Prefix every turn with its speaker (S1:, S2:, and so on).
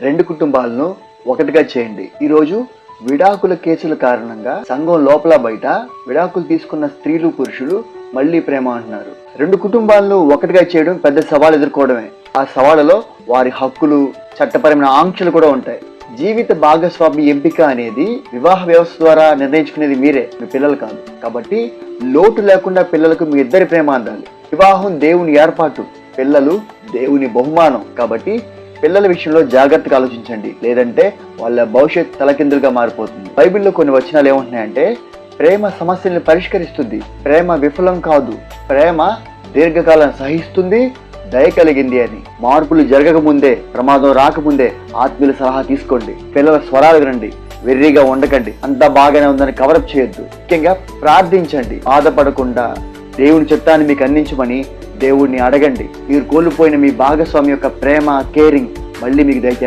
S1: రెండు కుటుంబాలను ఒకటిగా చేయండి. ఈరోజు విడాకుల కేసుల కారణంగా సంఘం లోపల బయట విడాకులు తీసుకున్న స్త్రీలు పురుషులు మళ్ళీ ప్రేమ అంటున్నారు. రెండు కుటుంబాలను ఒకటిగా చేయడం పెద్ద సవాల్ ఎదుర్కోవడమే. ఆ సవాళ్ళలో వారి హక్కులు, చట్టపరమైన ఆంక్షలు కూడా ఉంటాయి. జీవిత భాగస్వామి ఎంపిక అనేది వివాహ వ్యవస్థ ద్వారా నిర్ణయించుకునేది మీరే, మీ పిల్లలు కాదు. కాబట్టి లోటు లేకుండా పిల్లలకు మీ ఇద్దరి ప్రేమ అందాలి. వివాహం దేవుని ఏర్పాటు, పిల్లలు దేవుని బహుమానం. కాబట్టి పిల్లల విషయంలో జాగ్రత్తగా ఆలోచించండి, లేదంటే వాళ్ళ భవిష్యత్ తలకిందులుగా మారిపోతుంది. బైబిల్లో కొన్ని వచనాలు ఏమంటున్నాయంటే, ప్రేమ సమస్యల్ని పరిష్కరిస్తుంది, ప్రేమ విఫలం కాదు, ప్రేమ దీర్ఘకాలం సహిస్తుంది, దయ కలిగింది అని. మార్పులు జరగకముందే, ప్రమాదం రాకముందే ఆత్మీయుల సలహా తీసుకోండి. పిల్లల స్వరాలు వినండి, వెర్రిగా ఉండకండి. అంతా బాగానే ఉందని కవరప్ చేయొద్దు. ముఖ్యంగా ప్రార్థించండి. బాధపడకుండా దేవుని చిత్తాన్ని మీకు అందించమని దేవుడిని అడగండి. మీరు కోల్పోయిన మీ భాగస్వామి యొక్క ప్రేమ, కేరింగ్ మళ్ళీ మీకు దయచేస్తారు.